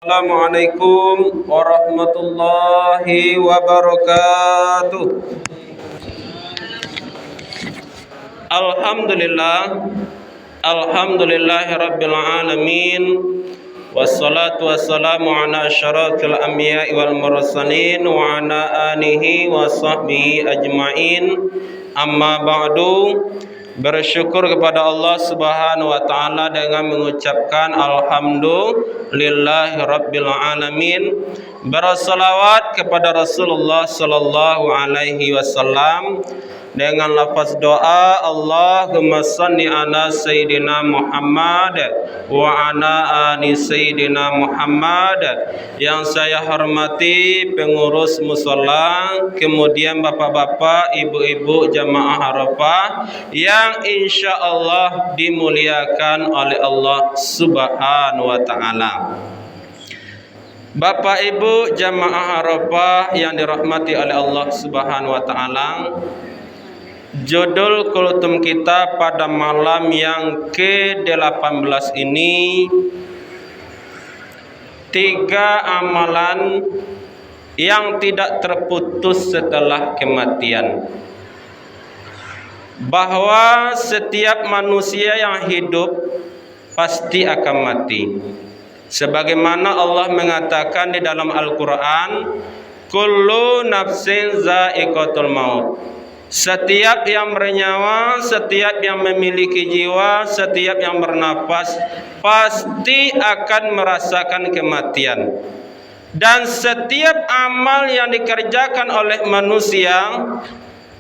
Assalamualaikum warahmatullahi wabarakatuh. Alhamdulillahirabbil alamin. Wassalatu wassalamu ala asyrafil anbiya'i wal mursalin wa ala alihi wa sahbihi ajmain. Amma ba'du. Bersyukur kepada Allah Subhanahu wa taala dengan mengucapkan alhamdulillahi rabbil alamin. Bersalawat kepada Rasulullah sallallahu alaihi wasallam dengan lafaz doa, Allahumma shalli ala sayyidina Muhammad wa ala ali sayyidina Muhammad. Yang saya hormati pengurus musala, kemudian bapak-bapak, ibu-ibu jamaah Arafah yang insyaallah dimuliakan oleh Allah Subhanahu wa taala. Bapak Ibu jamaah Arafah yang dirahmati oleh Allah Subhanahu wa taala, judul kultum kita pada malam yang ke-18 ini, 3 amalan yang tidak terputus setelah kematian. Bahwa setiap manusia yang hidup pasti akan mati. Sebagaimana Allah mengatakan di dalam Al-Quran, kullu nafsin za'iqatul maut. Setiap yang bernyawa, setiap yang memiliki jiwa, setiap yang bernapas pasti akan merasakan kematian. Dan setiap amal yang dikerjakan oleh manusia,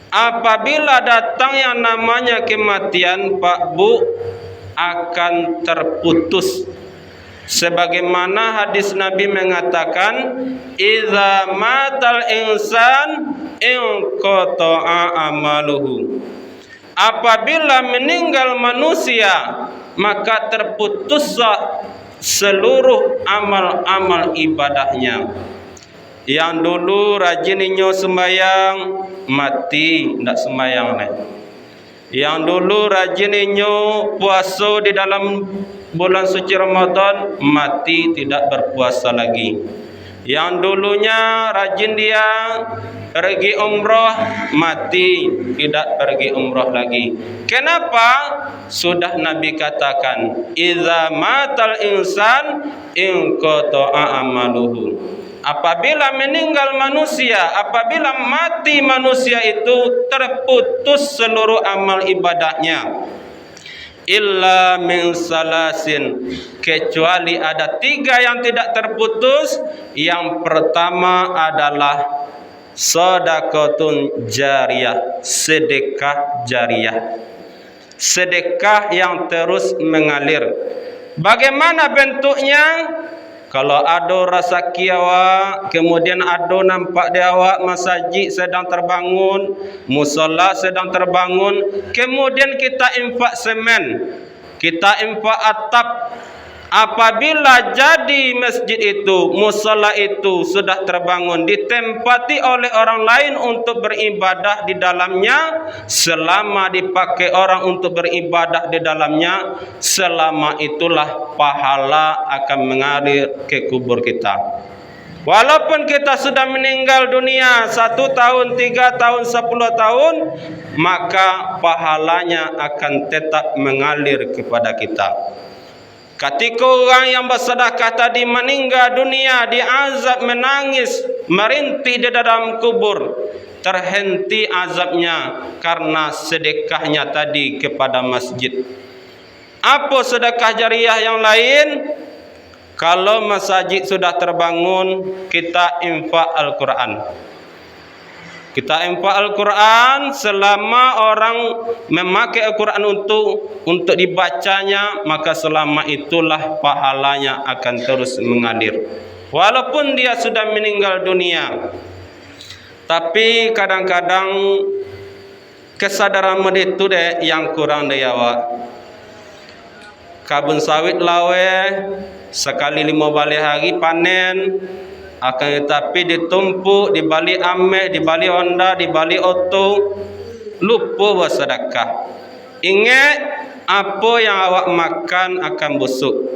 apabila datang yang namanya kematian, Pak Bu, akan terputus. Sebagaimana hadis Nabi mengatakan, idza matal insan inqata'a amaluhu. Apabila meninggal manusia, maka terputuslah seluruh amal-amal ibadahnya. Yang dulu rajin inyo sembahyang, mati ndak sembahyang lagi. Yang dulu rajin inyo puasa di dalam bulan suci Ramadan, mati tidak berpuasa lagi. Yang dulunya rajin dia pergi umrah, mati tidak pergi umrah lagi. Kenapa? Sudah Nabi katakan, idza matal insan inqata'a amaluhu. Apabila meninggal manusia, apabila mati manusia itu, terputus seluruh amal ibadahnya. Illa min salasin, kecuali ada 3 yang tidak terputus. Yang pertama adalah sedekahun jariyah, sedekah jariyah, sedekah yang terus mengalir. Bagaimana bentuknya? Kalau ada rasa kiawa, kemudian ada nampak di awak masjid sedang terbangun, musalla sedang terbangun, kemudian kita infak semen, kita infak atap. Apabila jadi masjid itu, musalla itu sudah terbangun, ditempati oleh orang lain untuk beribadah di dalamnya, selama dipakai orang untuk beribadah di dalamnya, selama itulah pahala akan mengalir ke kubur kita. Walaupun kita sudah meninggal dunia 1 tahun, 3 tahun, 10 tahun, maka pahalanya akan tetap mengalir kepada kita. Ketika orang yang bersedekah tadi meninggal dunia, diazab, menangis, merintih di dalam kubur, terhenti azabnya karena sedekahnya tadi kepada masjid. Apa sedekah jariyah yang lain? Kalau masjid sudah terbangun, kita infak Al-Quran. Kita infak Al-Quran, selama orang memakai Al-Quran untuk dibacanya, maka selama itulah pahalanya akan terus mengalir. Walaupun dia sudah meninggal dunia. Tapi kadang-kadang kesadaran itu deh yang kurang dari awak. Kabun sawit lawe, sekali 5 balik hari panen, akan tetapi ditumpuk di balik ameh, di balik Honda, di balik auto, lupa bersedekah. Ingat, apa yang awak makan akan busuk.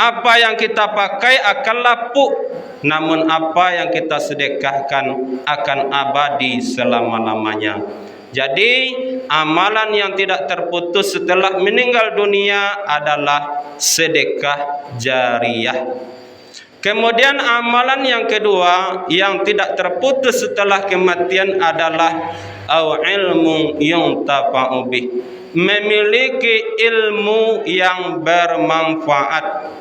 Apa yang kita pakai akan lapuk, namun apa yang kita sedekahkan akan abadi selama-lamanya. Jadi amalan yang tidak terputus setelah meninggal dunia adalah sedekah jariyah. Kemudian amalan yang kedua yang tidak terputus setelah kematian adalah ilmu yuntafa'u bih, memiliki ilmu yang bermanfaat.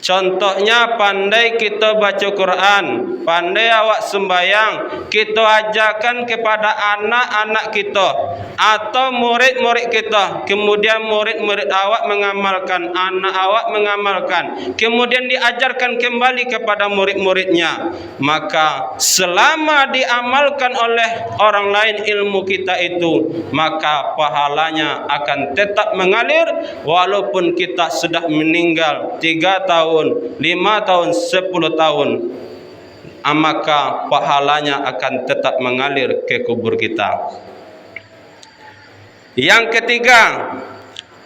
Contohnya pandai kita baca Quran, pandai awak sembahyang, kita ajarkan kepada anak-anak kita atau murid-murid kita. Kemudian murid-murid awak mengamalkan, anak awak mengamalkan. Kemudian diajarkan kembali kepada murid-muridnya. Maka selama diamalkan oleh orang lain ilmu kita itu, maka pahalanya akan tetap mengalir walaupun kita sudah meninggal 3 tahun, 5 tahun, 10 tahun, maka pahalanya akan tetap mengalir ke kubur kita. Yang ketiga,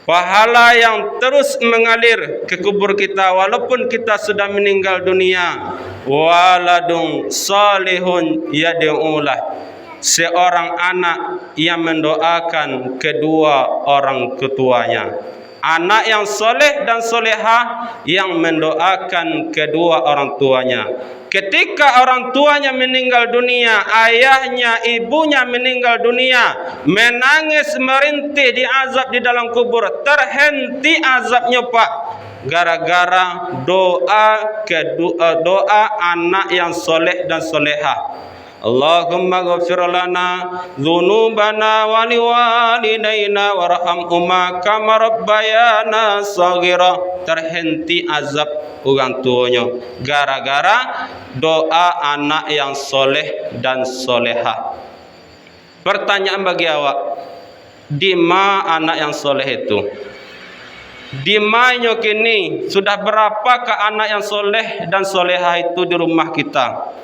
pahala yang terus mengalir ke kubur kita walaupun kita sudah meninggal dunia, waladun salihun yad'ulah, seorang anak yang mendoakan kedua orang ketuanya. Anak yang soleh dan solehah yang mendoakan kedua orang tuanya. Ketika orang tuanya meninggal dunia, ayahnya, ibunya meninggal dunia, menangis merintih diazab di dalam kubur, terhenti azabnya Pak, gara-gara doa anak yang soleh dan solehah. Allahumma ghafir lana dzunubana wa liwalidayna warhamhuma kama rabbayana shaghira. Terhenti azab orang tuanya gara-gara doa anak yang soleh dan solehah. Pertanyaan bagi awak, di mana anak yang soleh itu? Di mana kini? Sudah berapakah anak yang soleh dan solehah itu di rumah kita?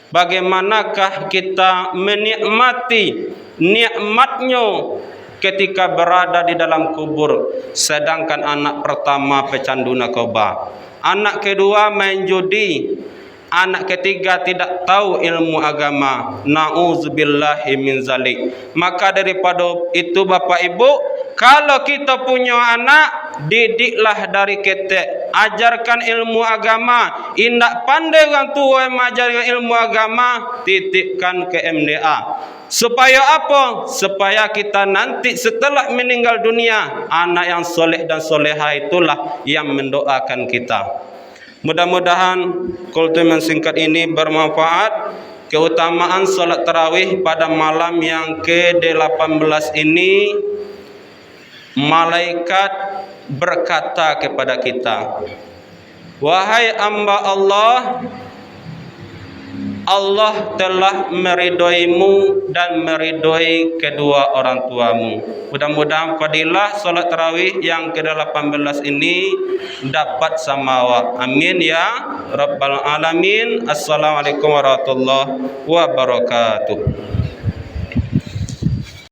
Bagaimanakah kita menikmati nikmatnya ketika berada di dalam kubur? Sedangkan anak pertama pecandu narkoba, anak kedua main judi, anak ketiga tidak tahu ilmu agama. Nauzubillahi min zalik. Maka daripada itu Bapak Ibu, kalau kita punya anak, didiklah dari ketek, ajarkan ilmu agama. Indak pandai orang tua mengajarkan ilmu agama, titipkan ke MDA. Supaya apa? Supaya kita nanti setelah meninggal dunia, anak yang soleh dan solehah itulah yang mendoakan kita. Mudah-mudahan kultum yang singkat ini bermanfaat. Keutamaan salat tarawih pada malam yang ke-18 ini, malaikat berkata kepada kita, wahai hamba Allah, Allah telah meridhoimu dan meridhoi kedua orang tuamu. Mudah-mudahan fadilah salat tarawih yang ke-18 ini dapat sama awak. Amin ya rabbal alamin. Assalamualaikum warahmatullahi wabarakatuh.